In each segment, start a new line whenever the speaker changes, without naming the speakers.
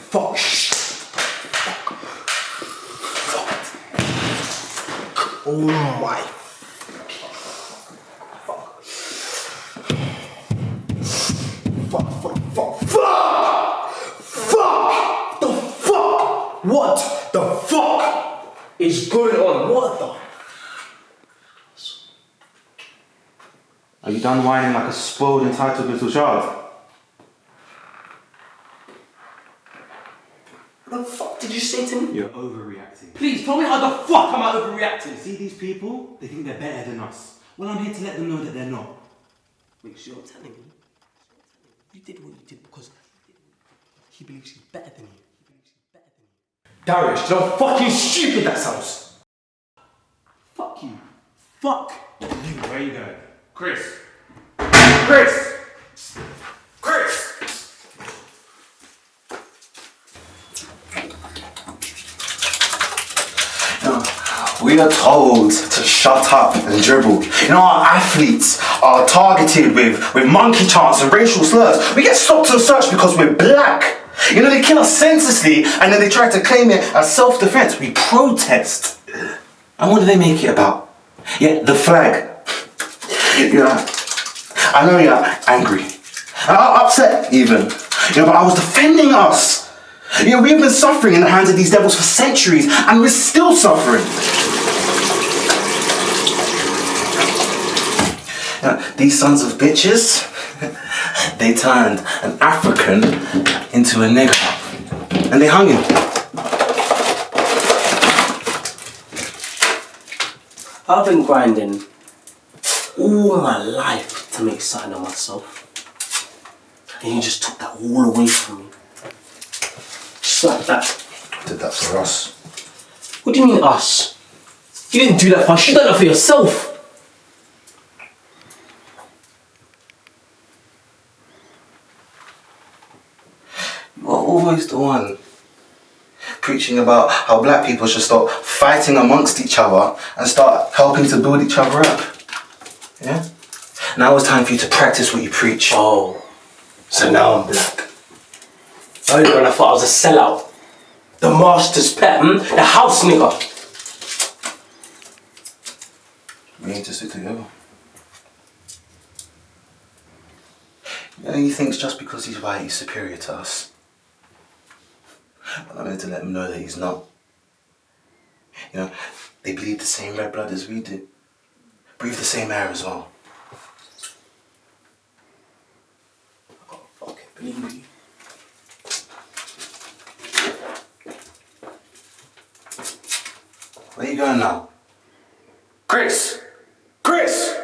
fuck? Oh my. Fuck! The fuck! What the fuck is going on? What the?
Are you done whining like a spoiled, entitled little child?
What the fuck did you say to me?
You're overreacting.
Please tell me how the fuck am I overreacting?
See these people? They think they're better than us. Well, I'm here to let them know that they're not.
Wait, so you're telling me you did what you did because he believes he's better than you? Darius, you know how fucking stupid that sounds?
Fuck you. Fuck you. Where are you going? Chris! Chris! Chris!
We are told to shut up and dribble. You know, our athletes are targeted with monkey chants and racial slurs. We get stopped and searched because we're black. You know, they kill us senselessly and then they try to claim it as self-defense. We protest. And what do they make it about? Yeah, the flag. You know, I know you're angry. Upset even. You know, but I was defending us. You know, we've been suffering in the hands of these devils for centuries and we're still suffering. You know, these sons of bitches, they turned an African into a nigger and they hung him.
I've been grinding all my life to make something of myself. And you just took that all away from me. Just like that.
I did that for us.
What do you mean us? You didn't do that for us, you done that for yourself.
You're always the one preaching about how black people should stop fighting amongst each other and start helping to build each other up. Yeah? Now it's time for you to practice what you preach.
Oh, so now I'm black. Earlier on I thought I was a sellout. The master's pet, the house nigga.
We need to stick together. You know, he thinks just because he's white he's superior to us. But I'm here to let him know that he's not. You know, they bleed the same red blood as we do. Breathe the same air as well.
I can't fucking believe you.
Where are you going now? Chris! Chris!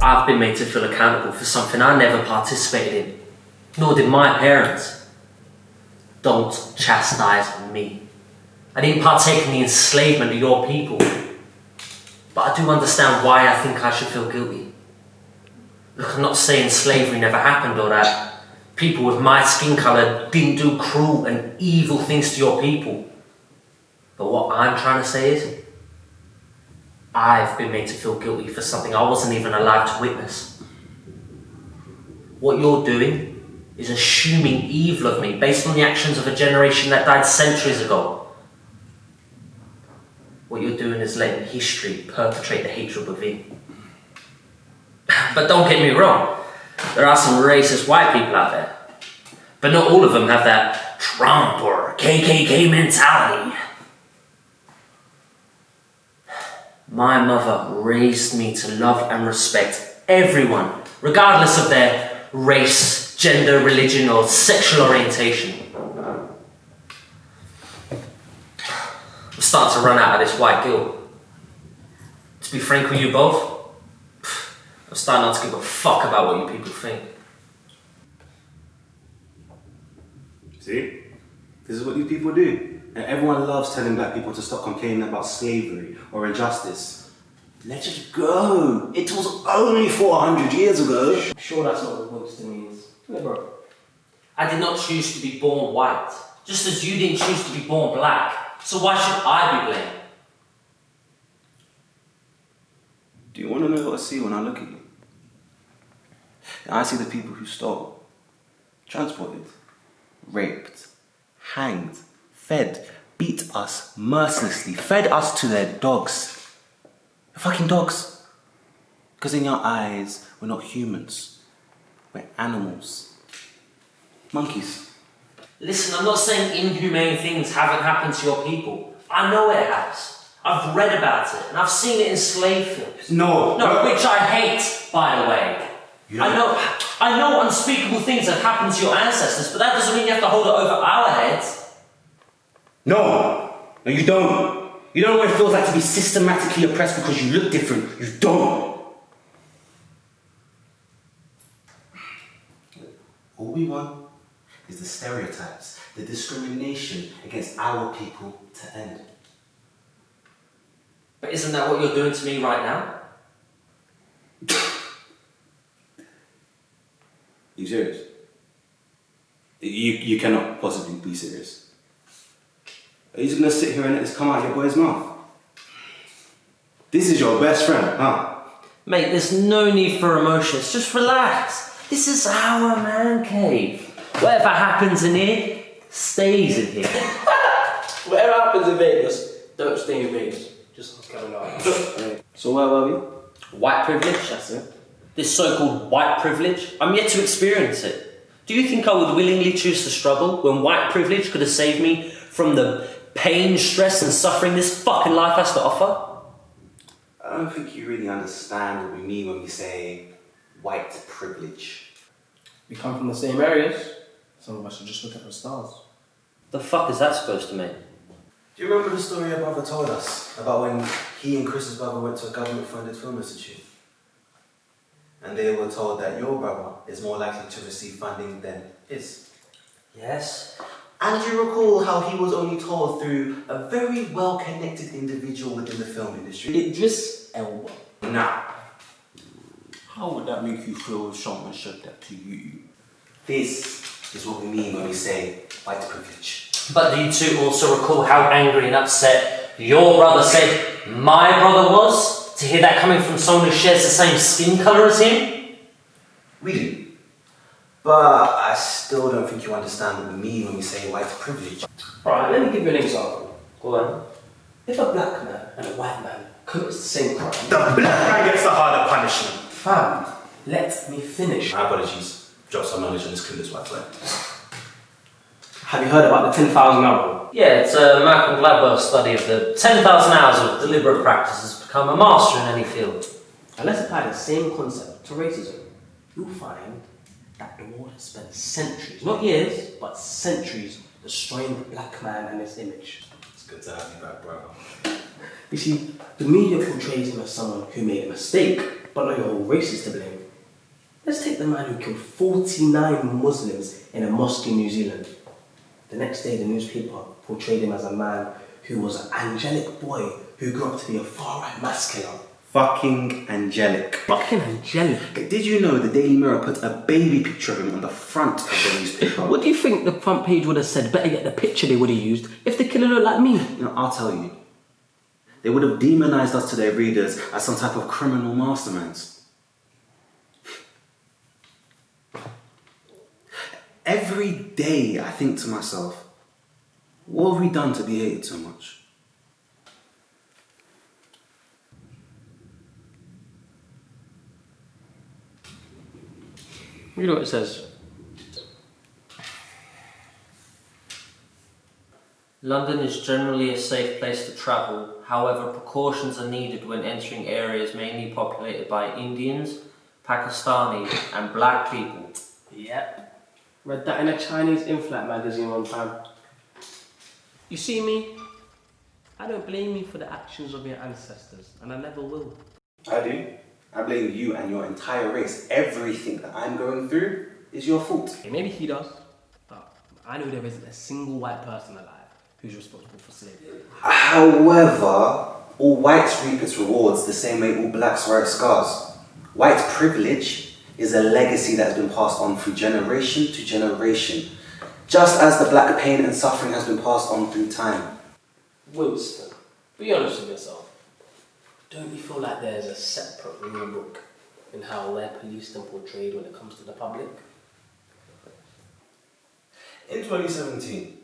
I've been made to feel accountable for something I never participated in, nor did my parents. Don't chastise me. I didn't partake in the enslavement of your people, but I do understand why I think I should feel guilty. Look, I'm not saying slavery never happened or that people with my skin colour didn't do cruel and evil things to your people. But what I'm trying to say is, I've been made to feel guilty for something I wasn't even alive to witness. What you're doing is assuming evil of me based on the actions of a generation that died centuries ago. What you're doing is letting history perpetrate the hatred within. But don't get me wrong, there are some racist white people out there. But not all of them have that Trump or KKK mentality. My mother raised me to love and respect everyone, regardless of their race, gender, religion, or sexual orientation. I'm starting to run out of this white guilt. To be frank with you both, I'm starting not to give a fuck about what you people think.
See? This is what these people do. And everyone loves telling black people to stop complaining about slavery or injustice. Let it go. It was only 400 years ago.
I'm sure that's not what Winston means. Yeah, bro.
I did not choose to be born white, just as you didn't choose to be born black. So why should I be blamed?
Do you want to know what I see when I look at you? I see the people who stole, transported, raped, hanged, fed, beat us mercilessly, fed us to their dogs. They're fucking dogs. Because in your eyes, we're not humans. We're animals. Monkeys.
Listen, I'm not saying inhumane things haven't happened to your people. I know it has. I've read about it, and I've seen it in slave films.
No.
Which I hate, by the way. I know unspeakable things have happened to your ancestors, but that doesn't mean you have to hold it over our heads.
No, you don't. You don't know what it feels like to be systematically oppressed because you look different. You don't. All we want is the stereotypes, the discrimination against our people to end.
But isn't that what you're doing to me right now?
You serious? You cannot possibly be serious. Are you just gonna sit here and let this come out of your boy's mouth? This is your best friend, huh?
Mate, there's no need for emotions. Just relax. This is our man cave. Whatever happens in here, stays in here.
Whatever happens in Vegas, don't stay in Vegas. Just ask Kevin out. So where were we?
White privilege, that's it. This so-called white privilege, I'm yet to experience it. Do you think I would willingly choose to struggle when white privilege could have saved me from the pain, stress, and suffering this fucking life has to offer?
I don't think you really understand what we mean when we say white privilege.
We come from the same areas. Some of us should just look at the stars.
The fuck is that supposed to mean?
Do you remember the story your brother told us about when he and Chris's brother went to a government-funded film institute? And they were told that your brother is more likely to receive funding than his.
Yes.
And do you recall how he was only told through a very well-connected individual within the film industry?
Idris Elba.
Now, how would that make you feel if someone said that to you? This is what we mean when we say white privilege.
But do you two also recall how angry and upset your brother said my brother was? To hear that coming from someone who shares the same skin colour as him?
We do. But I still don't think you understand what we mean when we say white privilege.
Alright, let me give you an example.
Go on.
If a black man and a white man commits the same crime,
The black man gets the harder punishment.
fam, let me finish.
My apologies. Drop some knowledge on this clueless white boy.
Have you heard about the 10,000 hour rule?
Yeah, it's a Malcolm Gladwell study of the 10,000 hours of deliberate practice to become a master in any field.
And let's apply the same concept to racism. You'll find that the world has spent centuries, not years, but centuries, destroying the black man and his image.
It's good to have you back, brother.
You see, the media portrays him as someone who made a mistake, but not your whole race is to blame. Let's take the man who killed 49 Muslims in a mosque in New Zealand. The next day, the newspaper portrayed him as a man who was an angelic boy who grew up to be a far-right mass killer.
Fucking angelic.
Fucking angelic.
Did you know the Daily Mirror put a baby picture of him on the front of the newspaper?
What do you think the front page would have said? Better get the picture they would have used if the killer looked like me.
You know, I'll tell you. They would have demonized us to their readers as some type of criminal masterminds. Every day I think to myself, what have we done to be hated so much?
You know what it says? London is generally a safe place to travel. However, precautions are needed when entering areas mainly populated by Indians, Pakistanis, and black people.
Yep. Read that in a Chinese in-flight magazine one time. You see me? I don't blame you for the actions of your ancestors, and I never will.
I do. I blame you and your entire race. Everything that I'm going through is your fault.
Okay, maybe he does, but I know there isn't a single white person alive who's responsible for slavery.
However, all whites reap its rewards the same way all blacks wear its scars. White privilege is a legacy that has been passed on through generation to generation, just as the black pain and suffering has been passed on through time.
Wilson, be honest with yourself. Don't you feel like there's a separate rule book in how they're policed and portrayed when it comes to the public?
In 2017,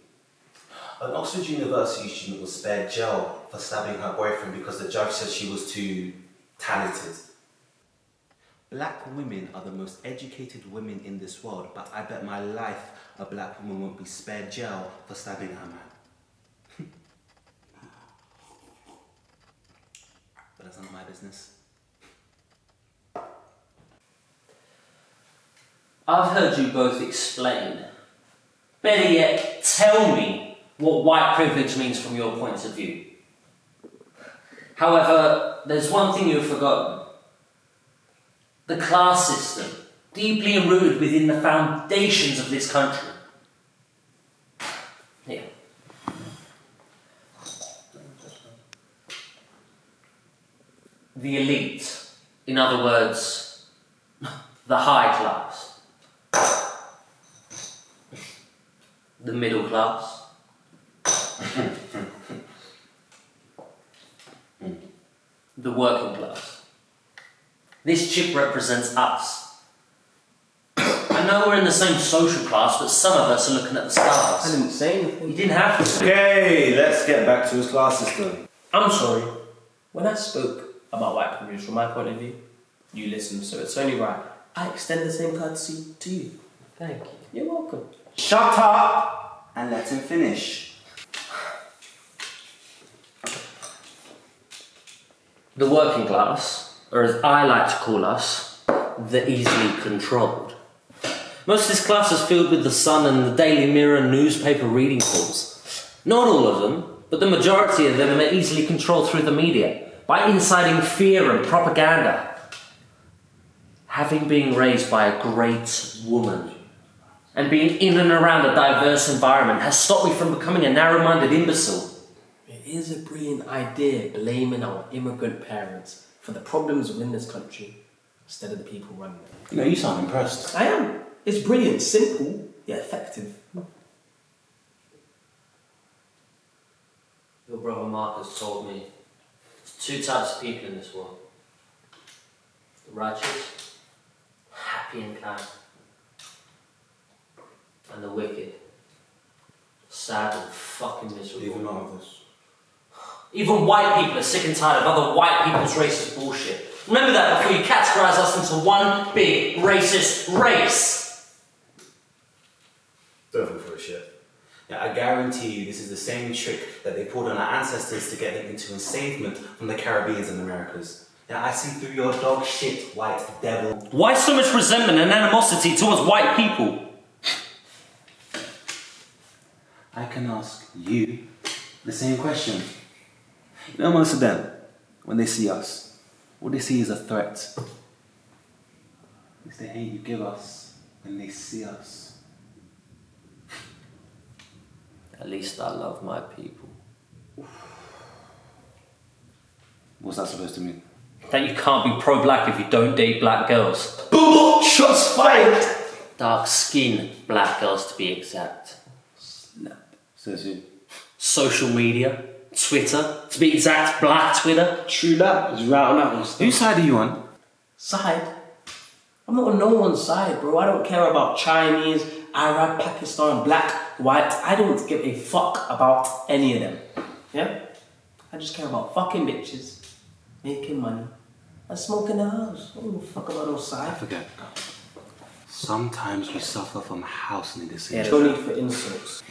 an Oxford University student was spared jail for stabbing her boyfriend because the judge said she was too talented. Black women are the most educated women in this world, but I bet my life a black woman won't be spared jail for stabbing her man. But that's not my business.
I've heard you both explain. Better yet, tell me what white privilege means from your point of view. However, there's one thing you've forgotten. The class system, deeply rooted within the foundations of this country. Here. The elite, in other words, the high class. The middle class. The working class. This chip represents us. I know we're in the same social class, but some of us are looking at the stars.
I didn't say anything.
You didn't have to.
Okay, let's get back to his class system.
I'm sorry. When I spoke about white privilege from my point of view, you listened, so it's only right I extend the same courtesy to you.
Thank you.
You're welcome.
Shut up and let him finish.
The working class, or as I like to call us, the easily controlled. Most of this class is filled with the Sun and the Daily Mirror newspaper reading pools. Not all of them, but the majority of them are easily controlled through the media, by inciting fear and propaganda. Having been raised by a great woman, and being in and around a diverse environment has stopped me from becoming a narrow-minded imbecile.
It is a brilliant idea blaming our immigrant parents for the problems within this country instead of the people running it.
You know, you sound impressed.
I am. It's brilliant, simple, yet effective.
Your brother Marcus told me there's two types of people in this world. The righteous, happy and kind. And the wicked, sad and fucking miserable.
Even others.
Even white people are sick and tired of other white people's racist bullshit. Remember that before you categorize us into one big racist race.
Don't fall for a shit. Now, I guarantee you this is the same trick that they pulled on our ancestors to get them into enslavement from the Caribbeans and Americas. Now, I see through your dog shit, white devil.
Why so much resentment and animosity towards white people?
I can ask you the same question. You know, most of them, when they see us, what they see is a threat. It's the hate you give us when they see us.
At least I love my people.
What's that supposed to mean?
That you can't be pro-black if you don't date black girls.
Boom! Shots fired!
Dark-skinned black girls to be exact.
Snap.
Says who?
Social media, Twitter, to be exact, black Twitter.
True that. It's right on that one.
Whose side are you on?
Side? I'm not on no one's side, bro. I don't care about Chinese, Arab, Pakistan, black, white. I don't give a fuck about any of them. Yeah? I just care about fucking bitches, making money, and smoking the house. I don't give a fuck about no
I
side.
forget. Sometimes we suffer from house niggas.
Yeah, no need for insults.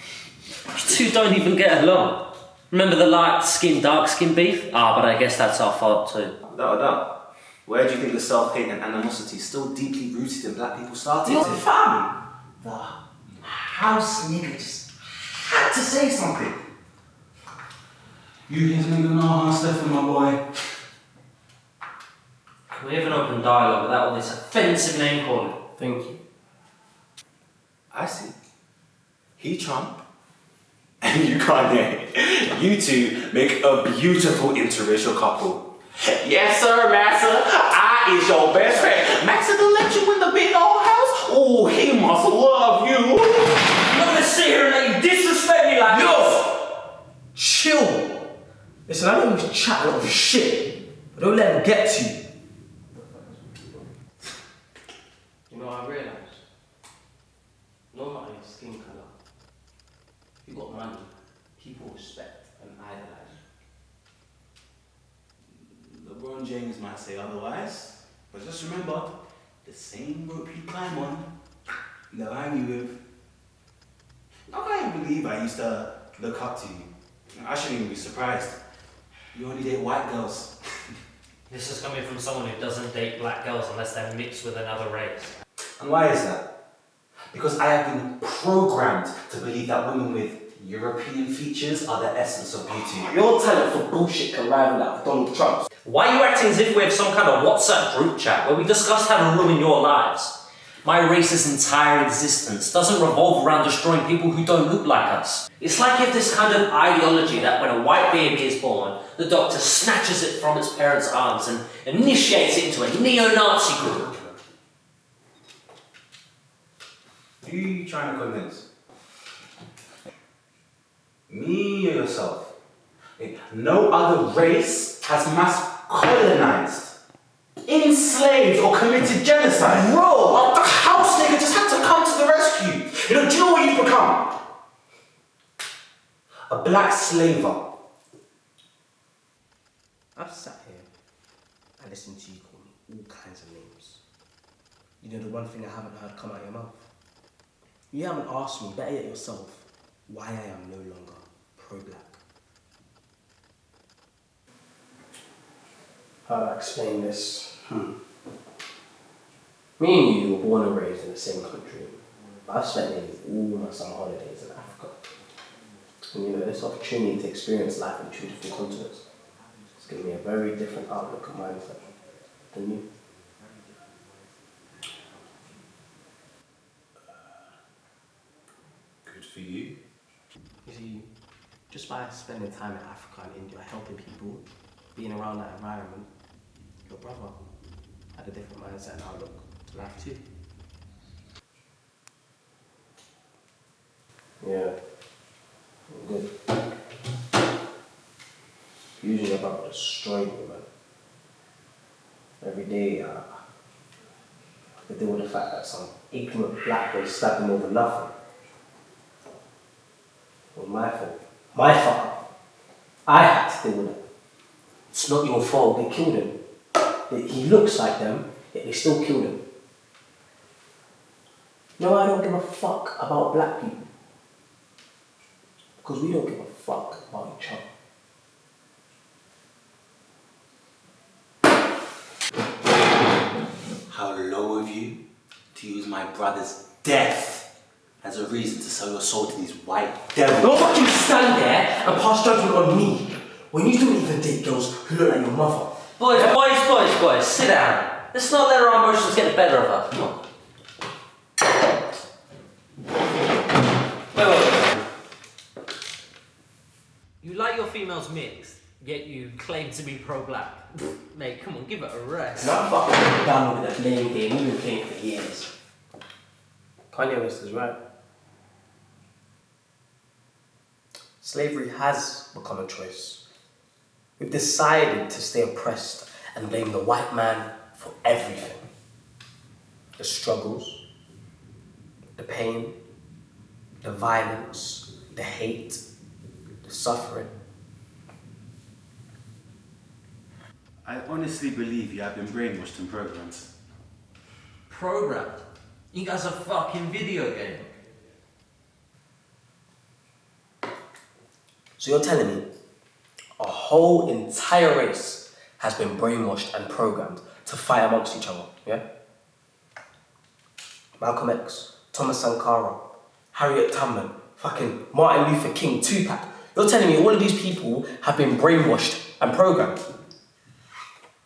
You two don't even get along. Remember the light skin, dark skin beef? But I guess that's our fault too.
Without a doubt. Where do you think the self-hate and animosity still deeply rooted in black people started?
Not fam. The house nigga just had to say something. You his nigga know how Stefan, my boy.
Can we have an open dialogue without all this offensive name calling?
Thank you.
I see. He Trump and you Kanye. You two make a beautiful interracial couple. Yes, sir, Massa. I is your best friend. Massa done let you in the big old house? Oh, he must love you.
I'm not gonna sit here and let you disrespect me like
Yo! Chill! Listen, I know you chat a lot of shit, but don't let them get to you. You know, I realised, no matter your skin colour, if you got money, people respect and idolise you.
LeBron James might say otherwise, but just remember, the same rope you climb on, they'll hang you with. I can't even believe I used to look up to you. I shouldn't even be surprised. You only date white girls.
This is coming from someone who doesn't date black girls unless they're mixed with another race.
And why is that? Because I have been programmed to believe that women with European features are the essence of beauty.
Your talent for bullshit can rival that of Donald Trump's.
Why are you acting as if we have some kind of WhatsApp group chat where we discuss how to ruin your lives? My race's entire existence doesn't revolve around destroying people who don't look like us. It's like you have this kind of ideology that when a white baby is born, the doctor snatches it from its parents' arms and initiates it into a neo-Nazi group.
Who are you trying to convince? Me or yourself? No other race has mass colonized, enslaved, or committed genocide. Bro, the house nigga just had to come to the rescue. Do you know what you've become? A black slaver.
I've sat here and listened to you call me all kinds of names. You know the one thing I haven't heard come out of your mouth? You haven't asked me, better yet yourself, why I am no longer pro-black. How do I explain this? Me and you were born and raised in the same country. I've spent nearly all my summer holidays in Africa. And you know, this opportunity to experience life in two different continents has given me a very different outlook and mindset than you.
Good for you.
You see, just by spending time in Africa and India, helping people, being around that environment, your brother had a different mindset and outlook to life too. Yeah, good. Usually your brother destroyed me, man. Every day, I could deal with the fact that some ignorant black boy stabbed him over nothing. It was my fault. My fault. I had to deal with it. It's not your fault, they killed him. He looks like them, yet they still killed him. No, I don't give a fuck about black people. Because we don't give a fuck about each other.
How low of you to use my brother's death as a reason to sell your soul to these white devils.
Don't fucking stand there and pass judgment on me when you don't even date girls who look like your mother.
Boys, sit down. Let's not let our emotions get the better of us. Come on. Wait. You like your females mixed, yet you claim to be pro-black. Mate, come on, give it a rest.
And I'm fucking done with that blame game. We've been playing for years. Kanye West is right. Slavery has become a choice. We've decided to stay oppressed and blame the white man for everything. The struggles, the pain, the violence, the hate, the suffering.
I honestly believe you have been brainwashed and programmed.
Programmed? You guys are fucking video game.
So you're telling me a whole entire race has been brainwashed and programmed to fight amongst each other, yeah? Malcolm X, Thomas Sankara, Harriet Tubman, fucking Martin Luther King, Tupac. You're telling me all of these people have been brainwashed and programmed?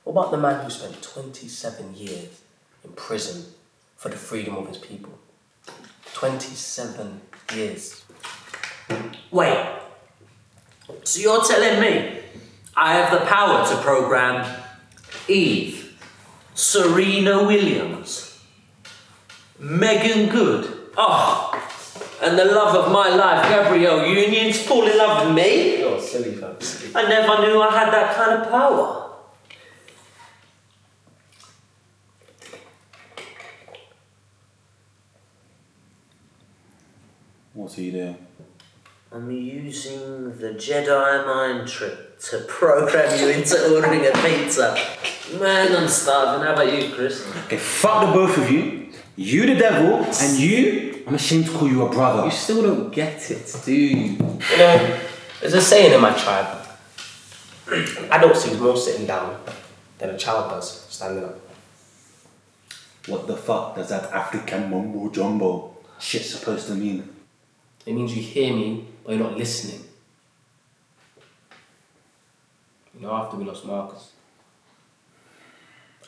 What about the man who spent 27 years in prison for the freedom of his people? 27 years.
Wait. So you're telling me I have the power to program Eve, Serena Williams, Megan Good, and the love of my life, Gabrielle Union's fall in love with me?
You're silly, fam.
I never knew I had that kind of power.
What are you doing?
I'm using the Jedi mind trick to program you into ordering a pizza. Man, I'm starving. How about you, Chris?
Okay, fuck the both of you. You the devil, and you, I'm ashamed to call you a brother.
You still don't get it, do you?
You know, there's a saying in my tribe. Adults do more sitting down than a child does standing up.
What the fuck does that African mumbo jumbo shit supposed to mean?
It means you hear me, but you're not listening. You know, after we lost Marcus,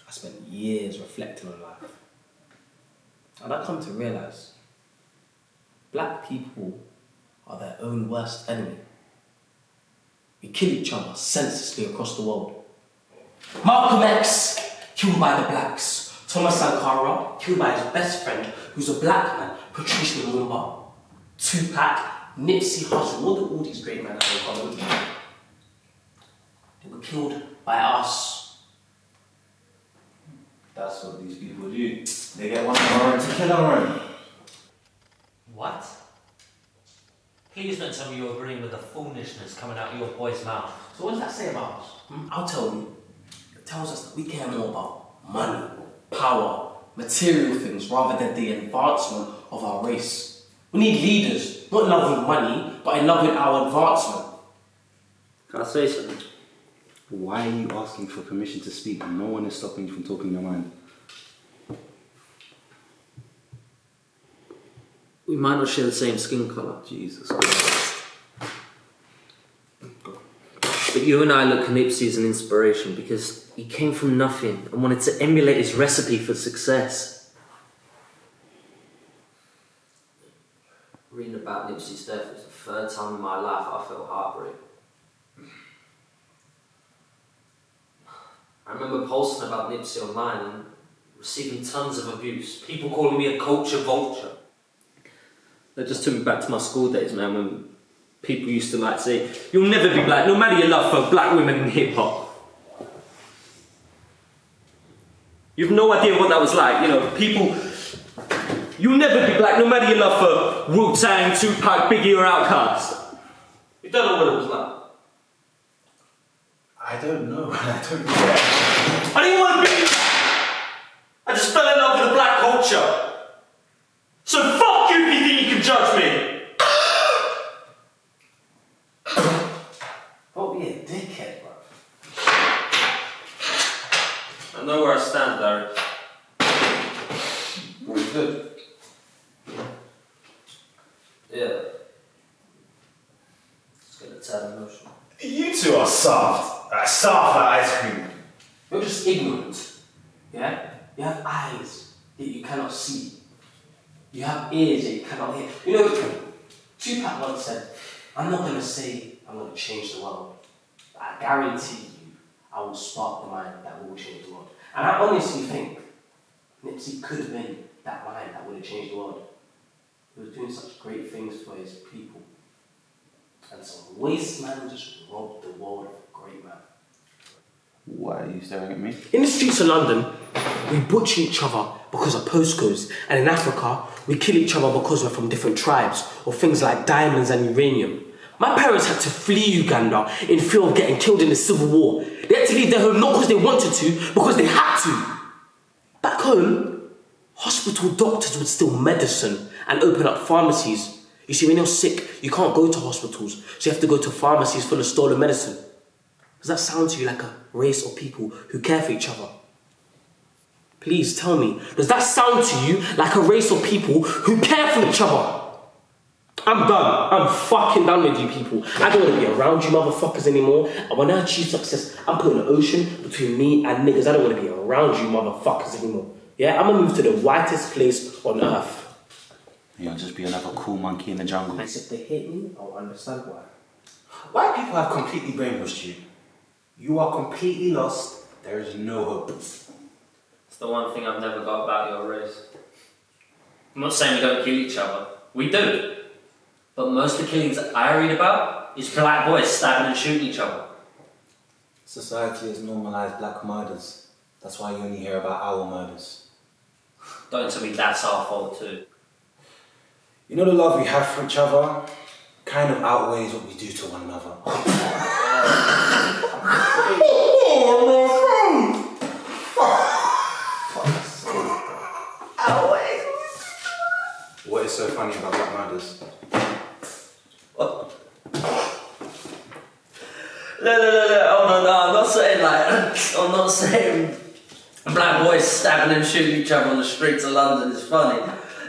I spent years reflecting on life. And I come to realise, black people are their own worst enemy. We kill each other senselessly across the world. Malcolm X, killed by the blacks. Thomas Sankara, killed by his best friend, who's a black man, Patrice Lumumba. Tupac, Nipsey Hussle, all these great men have in common. They were killed by us.
That's what these people do. They get one of our own to kill our own.
What? Please don't tell me you're agreeing with the foolishness coming out of your boy's mouth.
So what does that say about us? I'll tell you. It tells us that we care more about money, power, material things rather than the advancement of our race. We need leaders, not in love with money, but in love with our advancement.
Can I say something?
Why are you asking for permission to speak? No one is stopping you from talking your mind.
We might not share the same skin colour.
Jesus Christ.
But you and I look at Nipsey as an inspiration because he came from nothing and wanted to emulate his recipe for success. Reading about Nipsey's death was the third time in my life I felt heartbreak. I remember posting about Nipsey online and receiving tons of abuse. People calling me a culture vulture. That just took me back to my school days, man, when people used to like say, "You'll never be black, no matter your love for black women in hip hop." You've no idea what that was like, you know, people. You'll never be black, no matter your love for Wu-Tang, Tupac, Biggie or Outkast. You don't know what it was like.
I don't know. I don't care.
I didn't want to be. I just fell in love with the black culture. So fuck you if you think you can judge me.
Don't be a dickhead, bro.
I know where I stand, Larry.
Very good.
Yeah. It's getting a tad emotional.
You two are soft. Soft like ice cream.
You're just ignorant. Yeah? You have eyes that you cannot see. You have ears that you cannot hear. You know, Tupac once said, "I'm not going to say I'm going to change the world. But I guarantee you, I will spark the mind that will change the world." And I honestly think Nipsey could have been that mind that would have changed the world. He was doing such great things for his people. And some waste man just robbed the world of a great man.
Why are you staring at me?
In the streets of London, we butcher each other because of postcodes, and in Africa, we kill each other because we're from different tribes, or things like diamonds and uranium. My parents had to flee Uganda in fear of getting killed in the civil war. They had to leave their home not because they wanted to, because they had to. Back home, hospital doctors would steal medicine and open up pharmacies. You see, when you're sick, you can't go to hospitals, so you have to go to pharmacies full of stolen medicine. Does that sound to you like a race of people who care for each other? Please tell me, does that sound to you like a race of people who care for each other? I'm done. I'm fucking done with you people. I don't want to be around you motherfuckers anymore. And when I achieve success, I'm putting an ocean between me and niggas. I don't want to be around you motherfuckers anymore. Yeah, I'm gonna move to the whitest place on earth.
You'll just be another cool monkey in the jungle.
And if they hate me, I'll understand why.
White people have completely brainwashed you. You are completely lost. There is no hope.
It's the one thing I've never got about your race. I'm not saying we don't kill each other. We do. But most of the killings that I read about is black boys stabbing and shooting each other.
Society has normalised black murders. That's why you only hear about our murders.
Don't tell me that's our fault too.
You know, the love we have for each other kind of outweighs what we do to one another. What is so funny about black murders?
No, oh no, I'm not saying black boys stabbing and shooting each other on the streets of London is funny.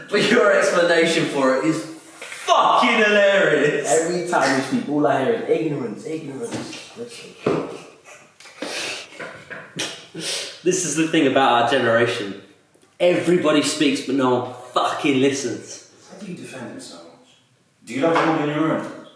But your explanation for it is fucking hilarious.
Every time we speak, all I hear is ignorance.
This is the thing about our generation. Everybody speaks, but no one fucking listens.
How do you defend it so much? Do you love more than your own?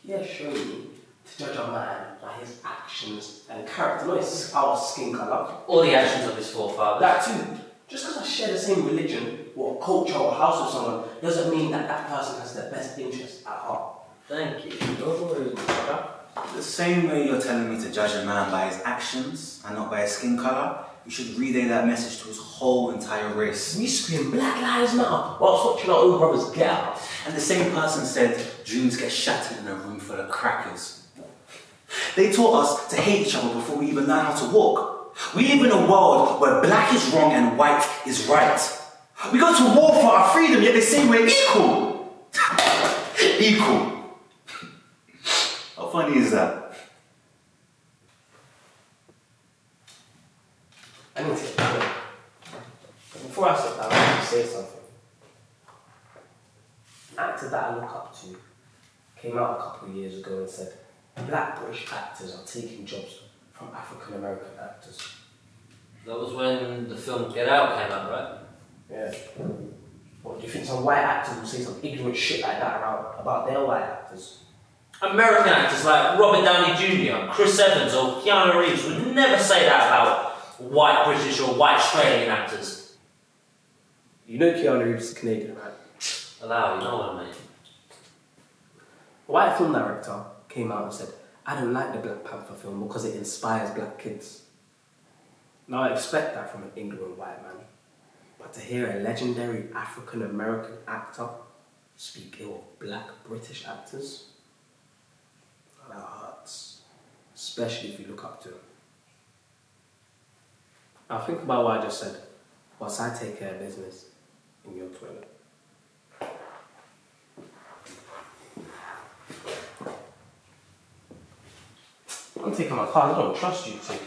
Yeah, surely. To judge a man by his actions and character, not his outer skin colour.
Or the actions of his forefathers.
That too. Just because I share the same religion or culture or house with someone doesn't mean that that person has their best interest at heart.
Thank you.
Don't worry, brother.
The same way you're telling me to judge a man by his actions and not by his skin colour, you should relay that message to his whole entire race.
We scream Black Lives Matter whilst watching our own brothers get out.
And the same person said dreams get shattered in a room full of crackers. They taught us to hate each other before we even learn how to walk. We live in a world where black is wrong and white is right. We go to war for our freedom, yet they say we're equal. Equal. How funny is that?
I need to get down. Before I sit down, I need to say something. An actor that I look up to came out a couple of years ago and said, black British actors are taking jobs from African American actors.
That was when the film Get Out came out, right?
Yeah. What, do you think some white actors will say some ignorant shit like that about their white actors?
American actors like Robert Downey Jr., Chris Evans or Keanu Reeves would never say that about white British or white Australian actors.
You know Keanu Reeves is Canadian, right?
Allow, you know what I mean.
A white film director came out and said, I don't like the Black Panther film because it inspires black kids. Now I expect that from an ignorant white man. But to hear a legendary African American actor speak ill of black British actors, that hurts. Especially if you look up to him. Now think about what I just said, whilst I take care of business in your toilet. I'm taking my car, I don't trust you two.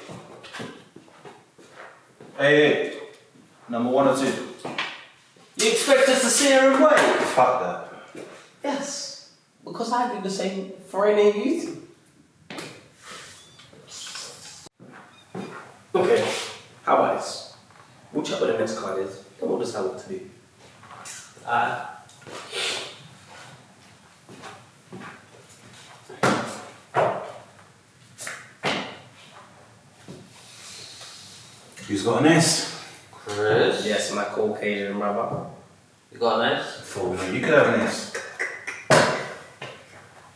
Hey, number 1 or 2?
You expect us to sit here and wait?
Fuck that.
Yes, because I do the same for any of you two. Okay, how about this? We'll check what the next card is, then we'll decide what to do.
Who's got an S?
Chris?
Yes, my Caucasian brother.
You got an S?
Thought you could have an S.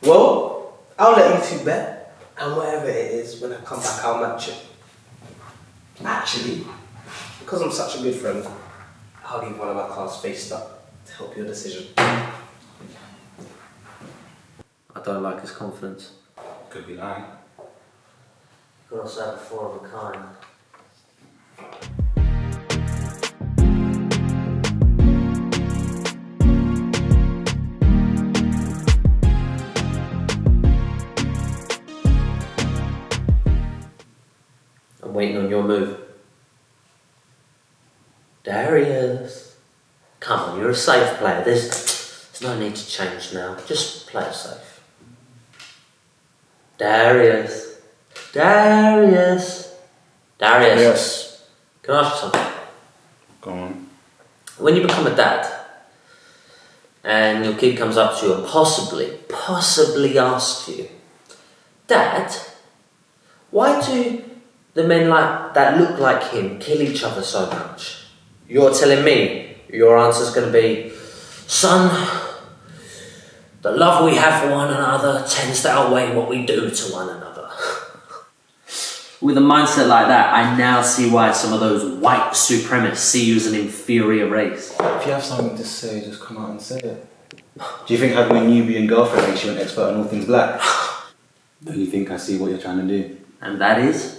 Well, I'll let you two bet, And whatever it is, when I come back, I'll match it. Actually, because I'm such a good friend, I'll leave one of my cards faced up to help your decision.
I don't like his confidence.
Could be lying.
You could also have a 4 of a kind. I'm waiting on your move. Darius. Come on, you're a safe player. There's no need to change now. Just play it safe. Darius. Darius. Darius.
Yes.
Can I ask you something?
Go on.
When you become a dad, and your kid comes up to you and possibly asks you, Dad, why do the men that look like him kill each other so much? You're telling me your answer's going to be, son, the love we have for one another tends to outweigh what we do to one another. With a mindset like that, I now see why some of those white supremacists see you as an inferior race.
If you have something to say, just come out and say it. Do you think having a Nubian girlfriend makes you an expert on all things black? Do you think I see what you're trying to do?
And that is?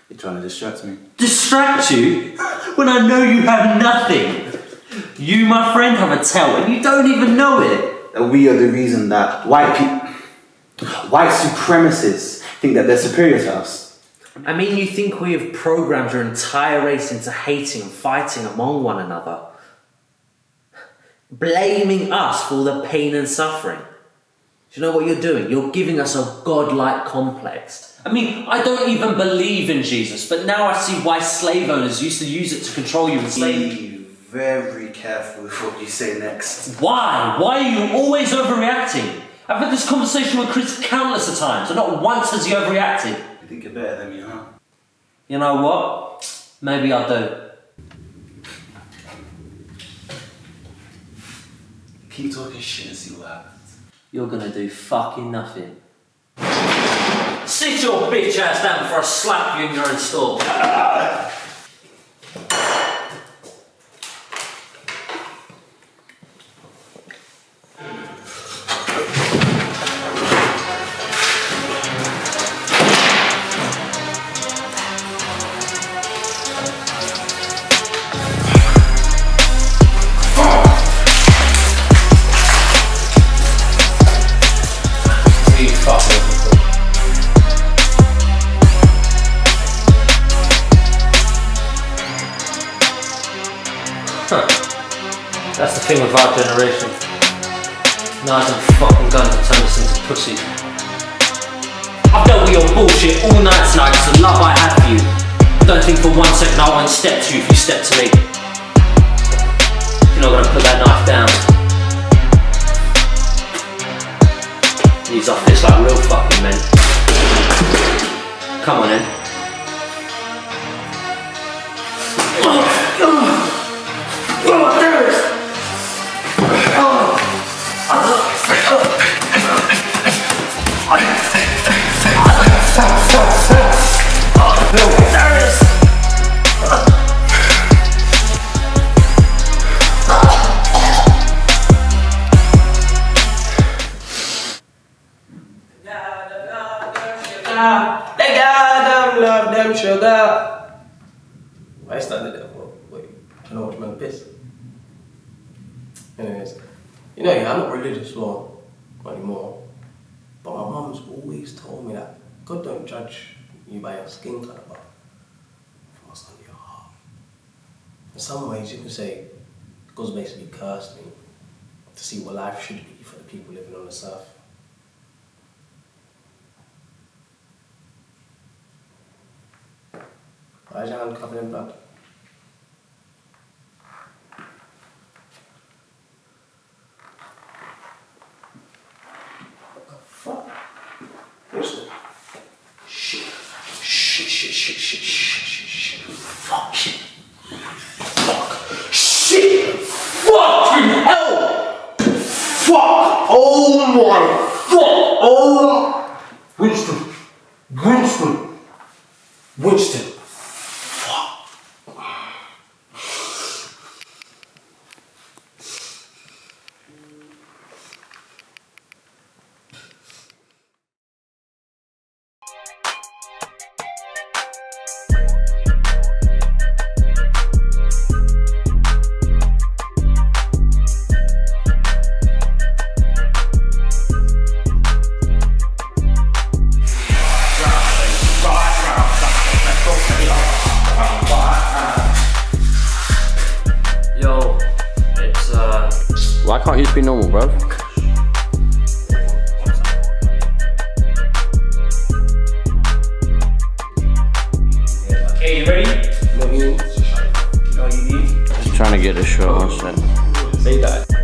You're trying to distract me.
Distract you? When I know you have nothing. You, my friend, have a tell and you don't even know it.
That we are the reason that white supremacists think that they're superior to us.
I mean, you think we have programmed your entire race into hating and fighting among one another? Blaming us for all the pain and suffering. Do you know what you're doing? You're giving us a godlike complex. I mean, I don't even believe in Jesus, but now I see why slave owners used to use it to control you and slave you.
Be very careful with what you say next.
Why? Why are you always overreacting? I've had this conversation with Chris countless of times, and not once has he overreacted.
You think you're better than me, huh?
You know what? Maybe I do.
Keep talking shit and see what happens.
You're gonna do fucking nothing. Sit your bitch ass down before I slap you in your own store. That's the thing with our generation. Knives and fucking guns have turned us into pussies. I've dealt with your bullshit all night tonight because the love I have for you. Don't think for 1 second I won't step to you if you step to me. You're not gonna put that knife down. Use our fists like real fucking men. Come on in.
They got them, love them, sugar. Why is that the devil? Wait, I know which man piss. Anyways, you know, yeah, I'm not religious, well, not anymore. But my mum's always told me that God don't judge you by your skin colour, but from what's under your heart. In some ways, you can say God's basically cursed me to see what life should be for the people living on this earth. Why is your hand covered in blood? What the fuck? Listen. Shit. Fuck. Shit. Fucking hell. Fuck. Oh my. Fuck. Oh. Winston.
Yo, it's
Why can't you just be normal, bro?
Okay, you ready?
Just trying to get a shot, I said.
Say that.